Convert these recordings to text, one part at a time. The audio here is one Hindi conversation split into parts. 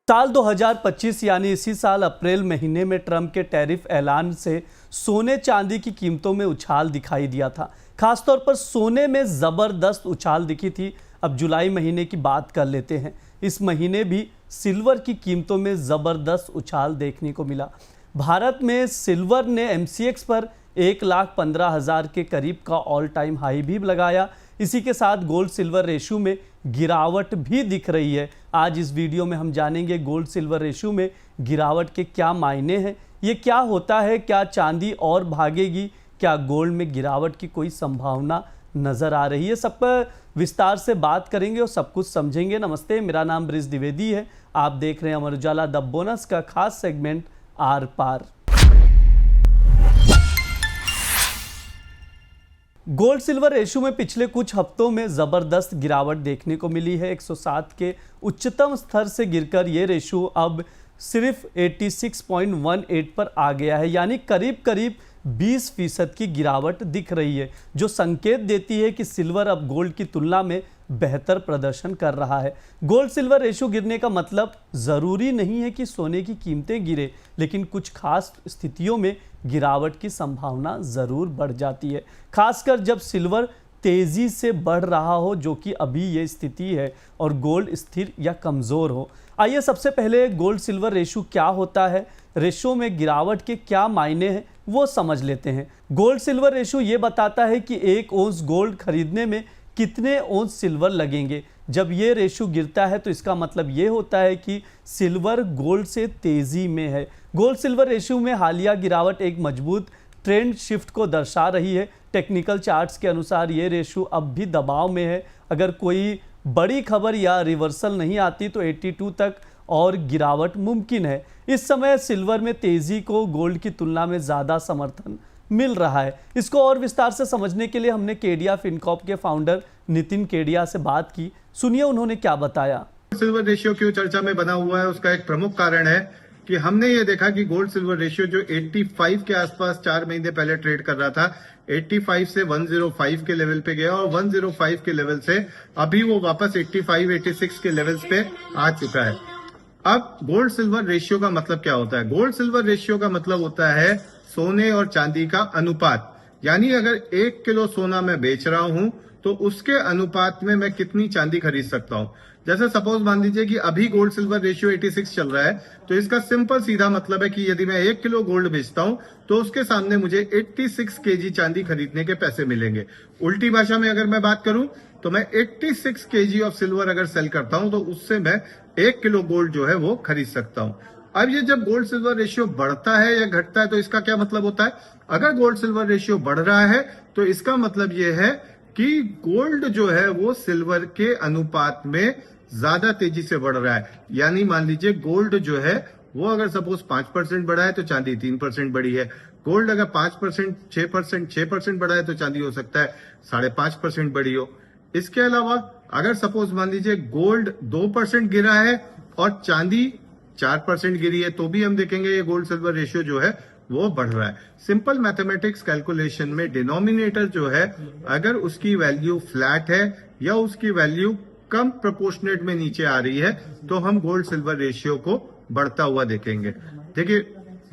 साल 2025 यानी इसी साल अप्रैल महीने में ट्रंप के टैरिफ ऐलान से सोने चांदी की कीमतों में उछाल दिखाई दिया था। खासतौर पर सोने में ज़बरदस्त उछाल दिखी थी। अब जुलाई महीने की बात कर लेते हैं। इस महीने भी सिल्वर की कीमतों में ज़बरदस्त उछाल देखने को मिला। भारत में सिल्वर ने MCX पर 1,15,000 के करीब का ऑल टाइम हाई भी लगाया। इसी के साथ गोल्ड सिल्वर रेशियो में गिरावट भी दिख रही है। आज इस वीडियो में हम जानेंगे गोल्ड सिल्वर रेशियो में गिरावट के क्या मायने हैं, ये क्या होता है, क्या चांदी और भागेगी, क्या गोल्ड में गिरावट की कोई संभावना नज़र आ रही है। सब पर विस्तार से बात करेंगे और सब कुछ समझेंगे। नमस्ते, मेरा नाम ब्रिज द्विवेदी है। आप देख रहे हैं अमर उजाला द बोनस का खास सेगमेंट आर पार। गोल्ड सिल्वर रेशियो में पिछले कुछ हफ्तों में ज़बरदस्त गिरावट देखने को मिली है। 107 के उच्चतम स्तर से गिरकर ये रेशियो अब सिर्फ 86.18 पर आ गया है, यानी करीब करीब 20% की गिरावट दिख रही है, जो संकेत देती है कि सिल्वर अब गोल्ड की तुलना में बेहतर प्रदर्शन कर रहा है। गोल्ड सिल्वर रेशियो गिरने का मतलब ज़रूरी नहीं है कि सोने की कीमतें गिरे, लेकिन कुछ खास स्थितियों में गिरावट की संभावना ज़रूर बढ़ जाती है, खासकर जब सिल्वर तेज़ी से बढ़ रहा हो, जो कि अभी ये स्थिति है, और गोल्ड स्थिर या कमज़ोर हो। आइए सबसे पहले गोल्ड सिल्वर रेशियो क्या होता है, रेशियो में गिरावट के क्या मायने हैं, वो समझ लेते हैं। गोल्ड सिल्वर रेशियो ये बताता है कि 1 औंस गोल्ड खरीदने में कितने औंस सिल्वर लगेंगे। जब ये रेशियो गिरता है तो इसका मतलब ये होता है कि सिल्वर गोल्ड से तेज़ी में है। गोल्ड सिल्वर रेशियो में हालिया गिरावट एक मजबूत ट्रेंड शिफ्ट को दर्शा रही है। टेक्निकल चार्ट्स के अनुसार ये रेशियो अब भी दबाव में है। अगर कोई बड़ी खबर या रिवर्सल नहीं आती तो 82 तक और गिरावट मुमकिन है। इस समय सिल्वर में तेज़ी को गोल्ड की तुलना में ज़्यादा समर्थन मिल रहा है। इसको और विस्तार से समझने के लिए हमने केडिया फिनकॉर्प के फाउंडर नितिन केडिया से बात की। सुनिए उन्होंने क्या बताया। सिल्वर रेशियो क्यों चर्चा में बना हुआ है, उसका एक प्रमुख कारण है कि हमने ये देखा कि गोल्ड सिल्वर रेशियो जो 85 के आसपास 4 महीने पहले ट्रेड कर रहा था, 85 से 105 के लेवल पे गया और 105 के लेवल से अभी वो वापस 85-86 के लेवल्स पे आ चुका है। अब गोल्ड सिल्वर रेशियो का मतलब क्या होता है? गोल्ड सिल्वर रेशियो का मतलब होता है सोने और चांदी का अनुपात। यानी अगर 1 किलो सोना मैं बेच रहा हूं तो उसके अनुपात में मैं कितनी चांदी खरीद सकता हूं। जैसे सपोज मान लीजिए कि अभी गोल्ड सिल्वर रेशियो 86 चल रहा है, तो इसका सिंपल सीधा मतलब है कि यदि मैं 1 किलो गोल्ड बेचता हूं तो उसके सामने मुझे 86 केजी चांदी खरीदने के पैसे मिलेंगे। उल्टी भाषा में अगर मैं बात करूं तो मैं 86 केजी ऑफ सिल्वर अगर सेल करता हूं तो उससे मैं 1 किलो गोल्ड जो है वो खरीद सकता हूं। अब ये जब गोल्ड सिल्वर रेशियो बढ़ता है या घटता है तो इसका क्या मतलब होता है? अगर गोल्ड सिल्वर रेशियो बढ़ रहा है तो इसका मतलब ये है कि गोल्ड जो है वो सिल्वर के अनुपात में ज्यादा तेजी से बढ़ रहा है। यानी मान लीजिए गोल्ड जो है वो अगर सपोज 5% बढ़ा है तो चांदी 3% बढ़ी है। गोल्ड अगर 5%, 6% बढ़ा है तो चांदी हो सकता है 5.5% बढ़ी हो। इसके अलावा अगर सपोज मान लीजिए गोल्ड 2% गिरा है और चांदी 4% गिरी है तो भी हम देखेंगे ये गोल्ड सिल्वर रेशियो जो है वो बढ़ रहा है। सिंपल मैथमेटिक्स कैलकुलेशन में डिनोमिनेटर जो है अगर उसकी वैल्यू फ्लैट है या उसकी वैल्यू कम प्रोपोर्शनेट में नीचे आ रही है तो हम गोल्ड सिल्वर रेशियो को बढ़ता हुआ देखेंगे। देखिए,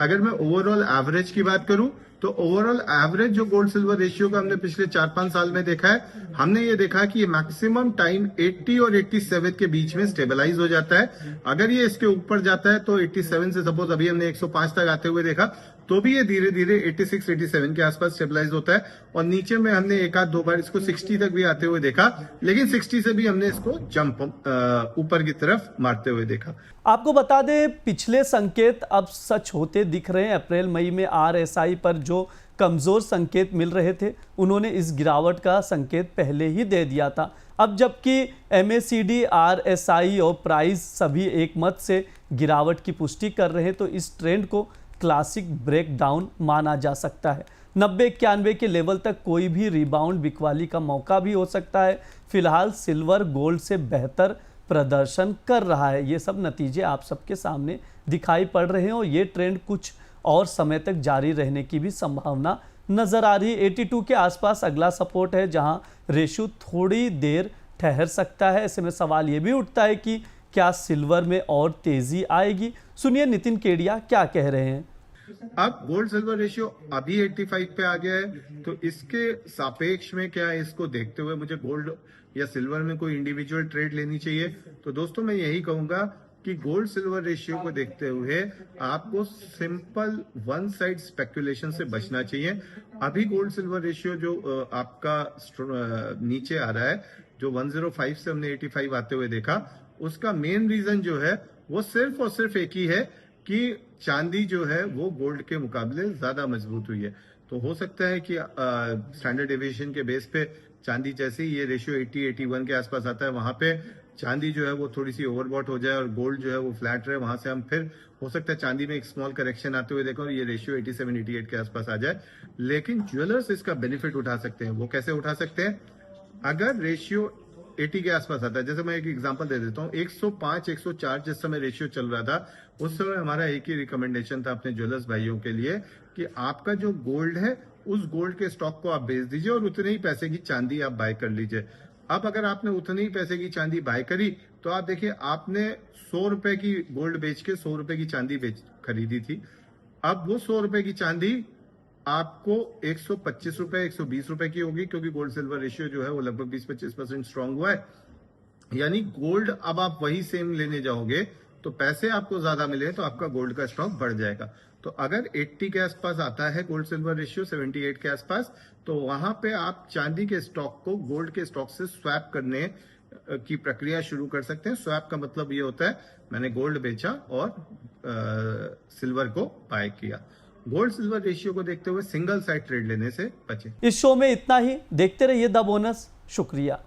अगर मैं ओवरऑल एवरेज की बात करूं तो ओवरऑल एवरेज जो गोल्ड सिल्वर रेशियो का हमने पिछले 4-5 साल में देखा है, हमने ये देखा कि ये मैक्सिमम टाइम 80 और 87 के बीच में स्टेबलाइज हो जाता है। अगर ये इसके ऊपर जाता है तो 87 से सपोज अभी हमने 105 तक आते हुए देखा तो भी ये धीरे धीरे 86-87 के आसपास स्टेबलाइज होता है और नीचे में हमने एक आध दो बार इसको 60 तक भी आते हुए देखा, लेकिन 60 से भी हमने इसको जंप ऊपर की तरफ मारते हुए देखा। आपको बता दें, पिछले संकेत अब सच होते दिख रहे हैं। अप्रैल मई में RSI पर जो कमज़ोर संकेत मिल रहे थे, उन्होंने इस गिरावट का संकेत पहले ही दे दिया था। अब जबकि MACD, RSI और प्राइस सभी एक मत से गिरावट की पुष्टि कर रहे हैं, तो इस ट्रेंड को क्लासिक ब्रेकडाउन माना जा सकता है। 90-91 के लेवल तक कोई भी रिबाउंड बिकवाली का मौका भी हो सकता है। फिलहाल सिल्वर गोल्ड से बेहतर प्रदर्शन कर रहा है। ये सब नतीजे आप सबके सामने दिखाई पड़ रहे हैं और ये ट्रेंड कुछ और समय तक जारी रहने की भी संभावना नज़र आ रही है। 82 के आसपास अगला सपोर्ट है, जहां रेशियो थोड़ी देर ठहर सकता है। ऐसे में सवाल ये भी उठता है कि क्या सिल्वर में और तेजी आएगी? सुनिए नितिन केडिया क्या कह रहे हैं। अब गोल्ड सिल्वर रेशियो अभी 85 पे आ गया है, तो इसके सापेक्ष में क्या है, इसको देखते हुए मुझे गोल्ड या सिल्वर में कोई इंडिविजुअल ट्रेड लेनी चाहिए? तो दोस्तों मैं यही कहूंगा कि गोल्ड सिल्वर रेशियो को देखते हुए आपको सिंपल वन साइड स्पेकुलेशन से बचना चाहिए। अभी गोल्ड सिल्वर रेशियो जो आपका नीचे आ रहा है, जो 105 से हमने 85 आते हुए देखा, उसका मेन रीजन जो है वो सिर्फ और सिर्फ एक ही है कि चांदी जो है वो गोल्ड के मुकाबले ज्यादा मजबूत हुई है। तो हो सकता है कि स्टैंडर्ड डेविएशन के बेस पे चांदी जैसे ही ये रेशियो 80-81 के आसपास आता है, वहां पे चांदी जो है वो थोड़ी सी ओवरबॉट हो जाए और गोल्ड जो है वो फ्लैट रहे। वहां से हम फिर हो सकता है चांदी में एक स्मॉल करेक्शन आते हुए देखो और ये रेशियो 87-88 के आसपास आ जाए। लेकिन ज्वेलर्स इसका बेनिफिट उठा सकते हैं। वो कैसे उठा सकते हैं? अगर रेशियो 80 के आसपास आता है, जैसे मैं एक एग्जांपल दे देता हूँ, 105-104 जिस समय रेशियो चल रहा था, उस समय हमारा एक ही रिकमेंडेशन था अपने ज्वेलर्स भाइयों के लिए कि आपका जो गोल्ड है उस गोल्ड के स्टॉक को आप बेच दीजिए और उतने ही पैसे की चांदी आप बाय कर लीजिए। अब अगर आपने उतने ही पैसे की चांदी बाय करी तो आप देखिए आपने 100 रुपए की गोल्ड बेच के 100 रुपए की चांदी खरीदी थी। अब वो 100 रुपए की चांदी आपको 125 रुपए 120 रुपए की होगी, क्योंकि गोल्ड सिल्वर रेशियो जो है वो लगभग 20-25% स्ट्रांग हुआ है। यानी गोल्ड अब आप वही सेम लेने जाओगे तो पैसे आपको ज्यादा मिले तो आपका गोल्ड का स्टॉक बढ़ जाएगा। तो अगर 80 के आसपास आता है गोल्ड सिल्वर रेशियो, 78 के आसपास, तो वहां पे आप चांदी के स्टॉक को गोल्ड के स्टॉक से स्वैप करने की प्रक्रिया शुरू कर सकते हैं। स्वैप का मतलब ये होता है मैंने गोल्ड बेचा और सिल्वर को बाय किया। गोल्ड सिल्वर रेशियो को देखते हुए सिंगल साइड ट्रेड लेने से बचें। इस शो में इतना ही। देखते रहिए द बोनस। शुक्रिया।